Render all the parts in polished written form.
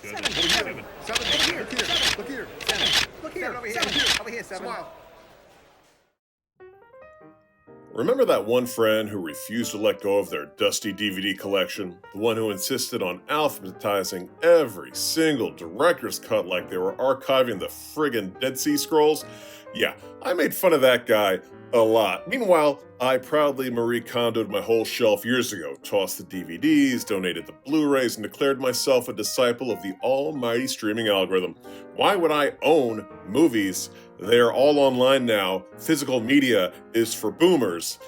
Seven. Over here. Seven. Seven. Over here. Look here. Seven. Look here. Seven. Look here. Seven over here. Seven. Over here. Seven. Smile. Remember that one friend who refused to let go of their dusty DVD collection? The one who insisted on alphabetizing every single director's cut like they were archiving the friggin' Dead Sea Scrolls? Yeah, I made fun of that guy a lot. Meanwhile, I proudly Marie Kondoed my whole shelf years ago, tossed the DVDs, donated the Blu-rays, and declared myself a disciple of the almighty streaming algorithm. Why would I own movies? They are all online now. Physical media is for boomers.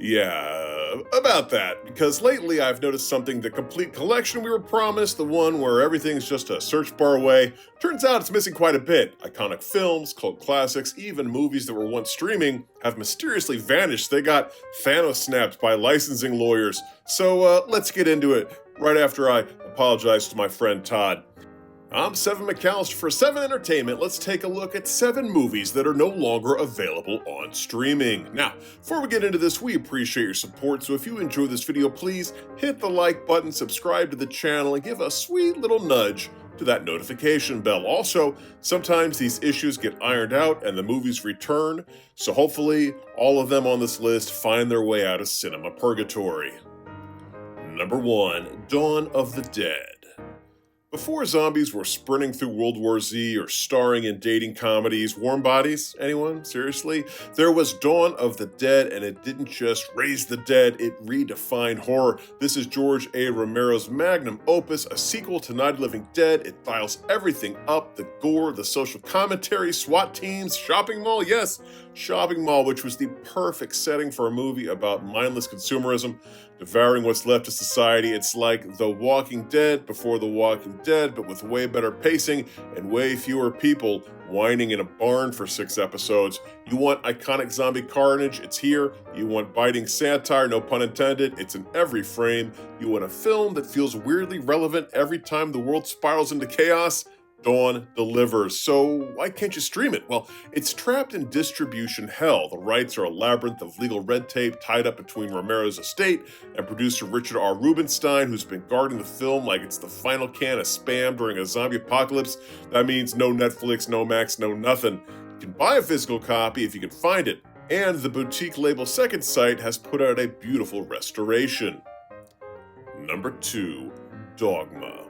Yeah, about that, because lately I've noticed something. The complete collection we were promised, the one where everything's just a search bar away, turns out it's missing quite a bit. Iconic films, cult classics, even movies that were once streaming have mysteriously vanished. They got Thanos snapped by licensing lawyers. So let's get into it right after I apologize to my friend Todd. I'm Seven McAllister for Seven Entertainment. Let's take a look at 7 movies that are no longer available on streaming. Now, before we get into this, we appreciate your support, so if you enjoyed this video, please hit the like button, subscribe to the channel, and give a sweet little nudge to that notification bell. Also, sometimes these issues get ironed out and the movies return, so hopefully all of them on this list find their way out of cinema purgatory. Number 1, Dawn of the Dead. Before zombies were sprinting through World War Z or starring in dating comedies, Warm Bodies, anyone? Seriously? There was Dawn of the Dead, and it didn't just raise the dead, it redefined horror. This is George A. Romero's magnum opus, a sequel to Night of the Living Dead. It dials everything up, the gore, the social commentary, SWAT teams, shopping mall, yes, shopping mall, which was the perfect setting for a movie about mindless consumerism, devouring what's left of society. It's like The Walking Dead before The Walking Dead, but with way better pacing and way fewer people whining in a barn for 6 episodes. You want iconic zombie carnage? It's here. You want biting satire? No pun intended. It's in every frame. You want a film that feels weirdly relevant every time the world spirals into chaos? Dawn delivers. So why can't you stream it? Well, it's trapped in distribution hell. The rights are a labyrinth of legal red tape tied up between Romero's estate and producer Richard R. Rubinstein, who's been guarding the film like it's the final can of Spam during a zombie apocalypse. That means no Netflix, no Max, no nothing. You can buy a physical copy if you can find it, and the boutique label Second Sight has put out a beautiful restoration. Number 2, Dogma.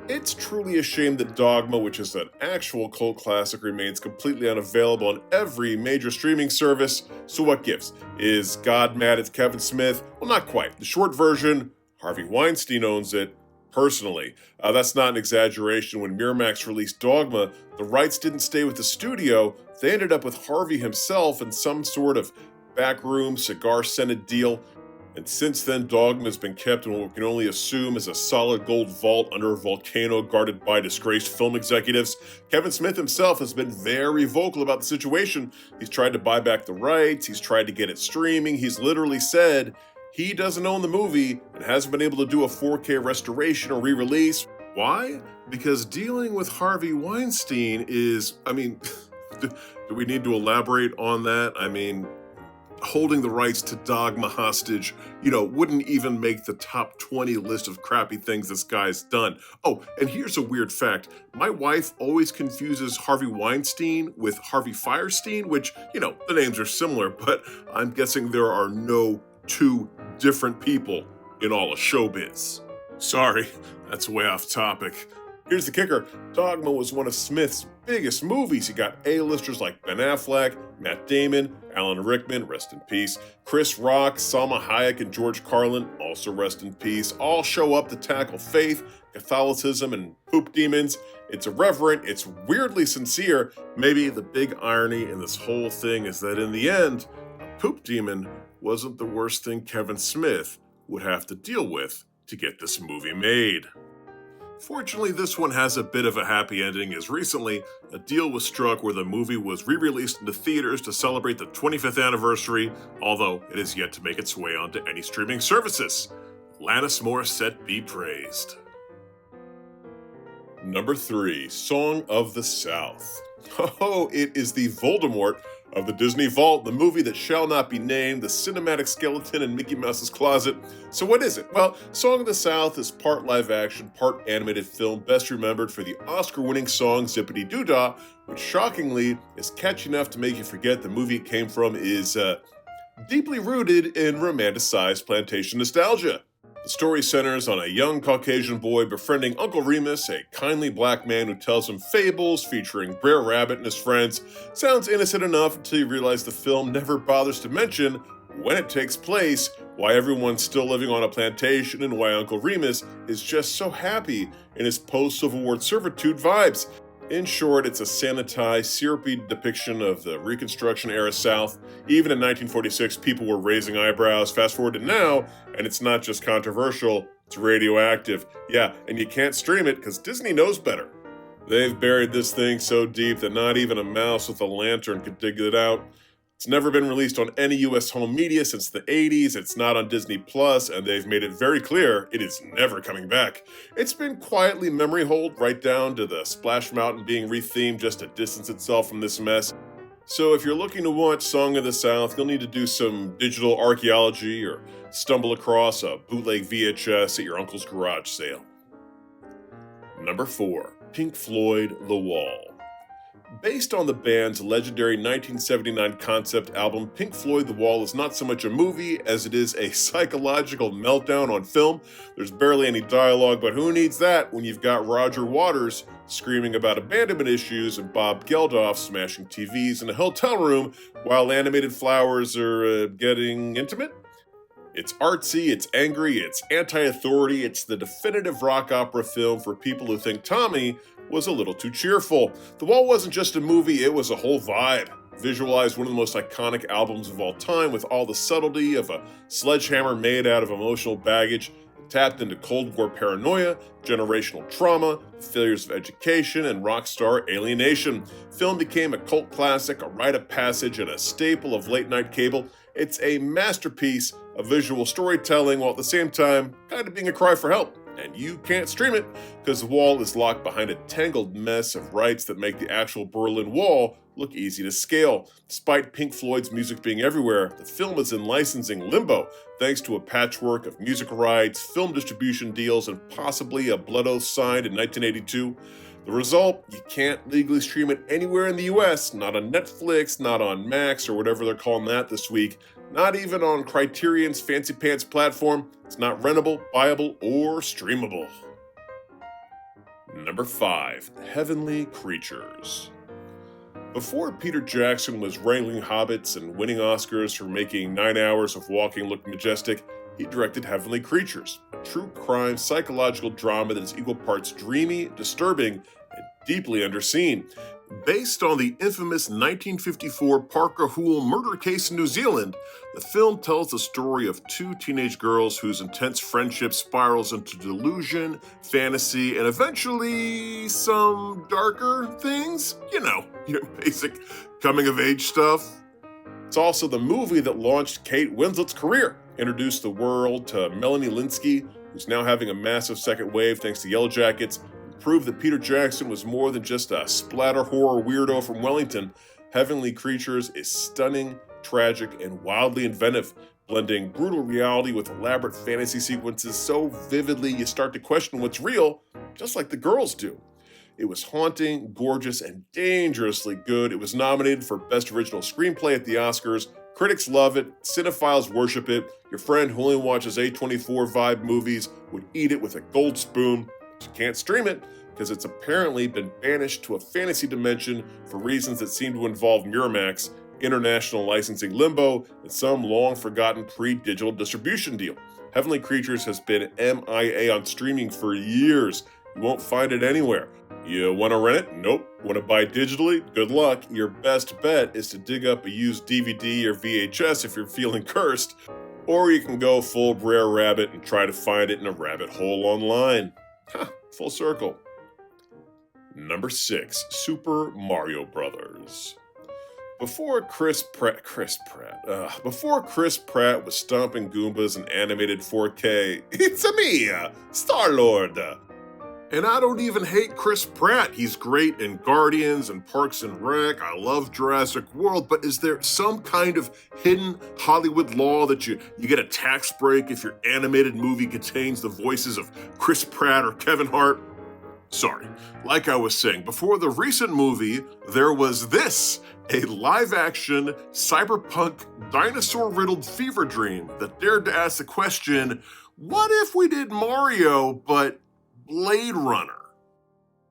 It's truly a shame that Dogma, which is an actual cult classic, remains completely unavailable on every major streaming service. So what gives? Is God mad at Kevin Smith? Well, not quite. The short version, Harvey Weinstein owns it. Personally, that's not an exaggeration. When Miramax released Dogma, the rights didn't stay with the studio. They ended up with Harvey himself in some sort of backroom, cigar-scented deal. And since then, Dogma has been kept in what we can only assume is a solid gold vault under a volcano guarded by disgraced film executives. Kevin Smith himself has been very vocal about the situation. He's tried to buy back the rights. He's tried to get it streaming. He's literally said he doesn't own the movie and hasn't been able to do a 4K restoration or re-release. Why? Because dealing with Harvey Weinstein is, do we need to elaborate on that? Holding the rights to Dogma hostage, wouldn't even make the top 20 list of crappy things this guy's done. Oh, and here's a weird fact. My wife always confuses Harvey Weinstein with Harvey Fierstein, which, the names are similar, but I'm guessing there are no 2 different people in all of showbiz. Sorry, that's way off topic. Here's the kicker. Dogma was one of Smith's biggest movies. He got A-listers like Ben Affleck, Matt Damon, Alan Rickman, rest in peace, Chris Rock, Salma Hayek, and George Carlin, also rest in peace, all show up to tackle faith, Catholicism, and poop demons. It's irreverent, it's weirdly sincere. Maybe the big irony in this whole thing is that in the end, a poop demon wasn't the worst thing Kevin Smith would have to deal with to get this movie made. Fortunately, this one has a bit of a happy ending, as recently a deal was struck where the movie was re-released into theaters to celebrate the 25th anniversary, although it is yet to make its way onto any streaming services. Alanis Morissette be praised. Number 3, Song of the South. Oh, it is the Voldemort of the Disney Vault, the movie that shall not be named, the cinematic skeleton in Mickey Mouse's closet. So what is it? Well, Song of the South is part live action, part animated film, best remembered for the Oscar-winning song Zippity Doo Dah, which shockingly is catchy enough to make you forget the movie it came from is deeply rooted in romanticized plantation nostalgia. The story centers on a young Caucasian boy befriending Uncle Remus, a kindly black man who tells him fables featuring Brer Rabbit and his friends. Sounds innocent enough until you realize the film never bothers to mention when it takes place, why everyone's still living on a plantation, and why Uncle Remus is just so happy in his post-Civil War servitude vibes. In short, it's a sanitized, syrupy depiction of the Reconstruction-era South. Even in 1946, people were raising eyebrows. Fast forward to now, and it's not just controversial, it's radioactive. Yeah, and you can't stream it because Disney knows better. They've buried this thing so deep that not even a mouse with a lantern could dig it out. It's never been released on any US home media since the 80s, it's not on Disney Plus, and they've made it very clear it is never coming back. It's been quietly memory holed right down to the Splash Mountain being rethemed just to distance itself from this mess. So if you're looking to watch Song of the South, you'll need to do some digital archaeology or stumble across a bootleg VHS at your uncle's garage sale. Number 4. Pink Floyd, The Wall. Based on the band's legendary 1979 concept album, Pink Floyd The Wall is not so much a movie as it is a psychological meltdown on film. There's barely any dialogue, but who needs that when you've got Roger Waters screaming about abandonment issues and Bob Geldof smashing TVs in a hotel room while animated flowers are getting intimate? It's artsy, it's angry, it's anti-authority, it's the definitive rock opera film for people who think Tommy was a little too cheerful. The Wall wasn't just a movie, it was a whole vibe. Visualized one of the most iconic albums of all time with all the subtlety of a sledgehammer made out of emotional baggage. It tapped into Cold War paranoia, generational trauma, failures of education, and rock star alienation. Film became a cult classic, a rite of passage, and a staple of late-night cable. It's a masterpiece of visual storytelling while at the same time kind of being a cry for help. And you can't stream it because The Wall is locked behind a tangled mess of rights that make the actual Berlin Wall look easy to scale. Despite Pink Floyd's music being everywhere, the film is in licensing limbo thanks to a patchwork of music rights, film distribution deals, and possibly a blood oath signed in 1982. The result, you can't legally stream it anywhere in the US, not on Netflix, not on Max, or whatever they're calling that this week, not even on Criterion's fancy pants platform. It's not rentable, buyable, or streamable. Number 5. Heavenly Creatures. Before Peter Jackson was wrangling hobbits and winning Oscars for making 9 hours of walking look majestic, he directed Heavenly Creatures, a true crime psychological drama that is equal parts dreamy, disturbing, and deeply underseen. Based on the infamous 1954 Parker Hoole murder case in New Zealand, the film tells the story of two teenage girls whose intense friendship spirals into delusion, fantasy, and eventually some darker things. You know, your basic coming-of-age stuff. It's also the movie that launched Kate Winslet's career, introduced the world to Melanie Lynskey, who's now having a massive second wave thanks to Yellow Jackets, proved that Peter Jackson was more than just a splatter horror weirdo from Wellington. Heavenly Creatures is stunning, tragic, and wildly inventive, blending brutal reality with elaborate fantasy sequences so vividly you start to question what's real, just like the girls do. It was haunting, gorgeous, and dangerously good. It was nominated for Best Original Screenplay at the Oscars. Critics love it, cinephiles worship it. Your friend who only watches A24 vibe movies would eat it with a gold spoon. But you can't stream it because it's apparently been banished to a fantasy dimension for reasons that seem to involve Miramax, international licensing limbo, and some long-forgotten pre-digital distribution deal. Heavenly Creatures has been MIA on streaming for years. You won't find it anywhere. You want to rent it? Nope. Want to buy digitally? Good luck. Your best bet is to dig up a used DVD or VHS if you're feeling cursed, or you can go full Brer Rabbit and try to find it in a rabbit hole online. Full circle. Number 6, Super Mario Brothers. Before Chris Pratt was stomping Goombas in animated 4K, it's-a me, Star-Lord. And I don't even hate Chris Pratt. He's great in Guardians and Parks and Rec. I love Jurassic World, but is there some kind of hidden Hollywood law that you get a tax break if your animated movie contains the voices of Chris Pratt or Kevin Hart? Sorry, like I was saying, before the recent movie, there was this, a live-action, cyberpunk, dinosaur-riddled fever dream that dared to ask the question, what if we did Mario, but Blade Runner?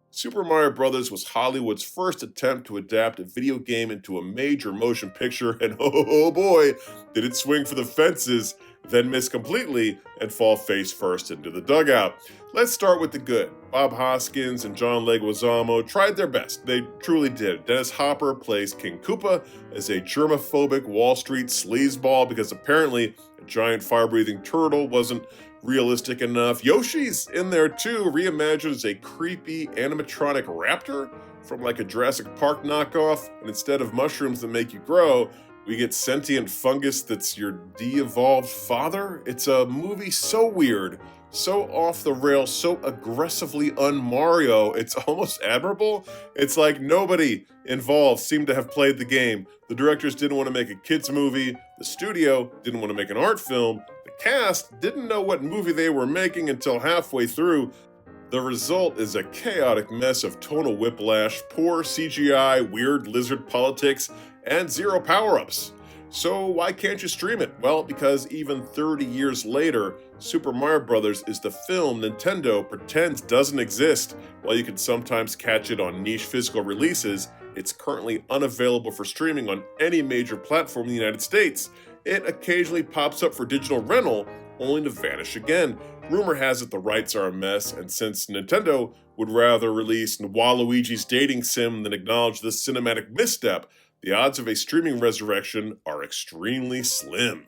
Super Mario Bros. Was Hollywood's first attempt to adapt a video game into a major motion picture, and oh boy, did it swing for the fences, then miss completely and fall face first into the dugout. Let's start with the good. Bob Hoskins and John Leguizamo tried their best. They truly did. Dennis Hopper plays King Koopa as a germophobic Wall Street sleazeball because apparently a giant fire-breathing turtle wasn't realistic enough. Yoshi's in there too, reimagined as a creepy animatronic raptor from like a Jurassic Park knockoff, and instead of mushrooms that make you grow, we get sentient fungus that's your de-evolved father. It's a movie so weird, so off the rails, so aggressively un-Mario, it's almost admirable. It's like nobody involved seemed to have played the game. The directors didn't want to make a kids movie, the studio didn't want to make an art film, the cast didn't know what movie they were making until halfway through. The result is a chaotic mess of tonal whiplash, poor CGI, weird lizard politics, and zero power-ups. So why can't you stream it? Well, because even 30 years later, Super Mario Bros. Is the film Nintendo pretends doesn't exist. While you can sometimes catch it on niche physical releases, it's currently unavailable for streaming on any major platform in the United States. It occasionally pops up for digital rental, only to vanish again. Rumor has it the rights are a mess, and since Nintendo would rather release Waluigi's dating sim than acknowledge this cinematic misstep, the odds of a streaming resurrection are extremely slim.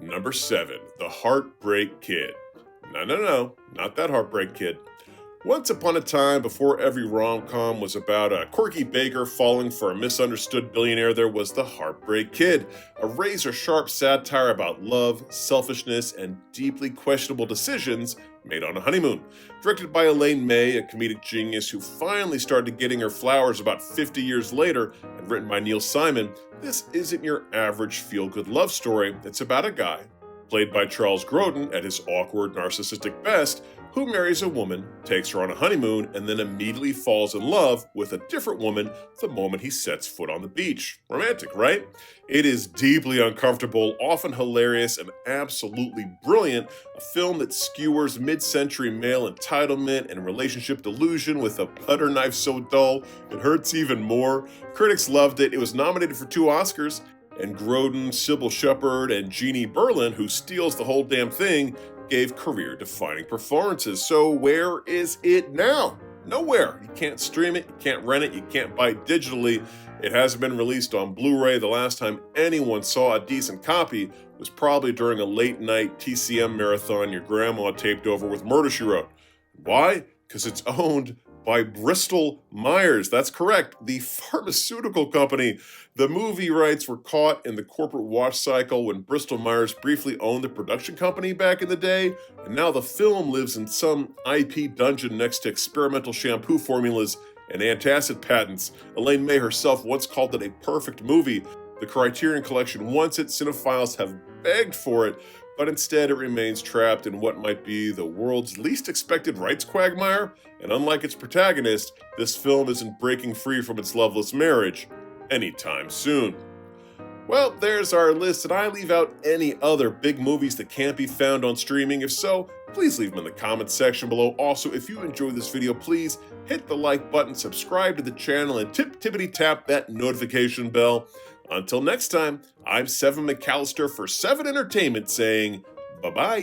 Number 7, The Heartbreak Kid. No, not that Heartbreak Kid. Once upon a time, before every rom-com was about a quirky baker falling for a misunderstood billionaire, there was The Heartbreak Kid, a razor-sharp satire about love, selfishness, and deeply questionable decisions made on a honeymoon. Directed by Elaine May, a comedic genius who finally started getting her flowers about 50 years later, and written by Neil Simon, this isn't your average feel-good love story. It's about a guy, played by Charles Grodin at his awkward, narcissistic best, who marries a woman, takes her on a honeymoon, and then immediately falls in love with a different woman the moment he sets foot on the beach. Romantic, right? It is deeply uncomfortable, often hilarious, and absolutely brilliant, a film that skewers mid-century male entitlement and relationship delusion with a butter knife so dull it hurts even more. Critics loved it. It was nominated for 2 Oscars, and Grodin, Sybil Shepherd, and Jeannie Berlin, who steals the whole damn thing, gave career-defining performances. So where is it now? Nowhere. You can't stream it, you can't rent it, you can't buy it digitally. It hasn't been released on Blu-ray. The last time anyone saw a decent copy was probably during a late-night TCM marathon your grandma taped over with Murder, She Wrote. Why? Because it's owned by Bristol Myers. That's correct, the pharmaceutical company. The movie rights were caught in the corporate wash cycle when Bristol Myers briefly owned the production company back in the day, and now the film lives in some IP dungeon next to experimental shampoo formulas and antacid patents. Elaine May herself once called it a perfect movie. The Criterion Collection wants it, cinephiles have begged for it, but instead it remains trapped in what might be the world's least expected rights quagmire, and unlike its protagonist, this film isn't breaking free from its loveless marriage anytime soon. Well, there's our list, and I leave out any other big movies that can't be found on streaming. If so, please leave them in the comments section below. Also, if you enjoyed this video, please hit the like button, subscribe to the channel, and tippity-tap that notification bell. Until next time, I'm Seven McAllister for 7 Entertainment saying bye-bye.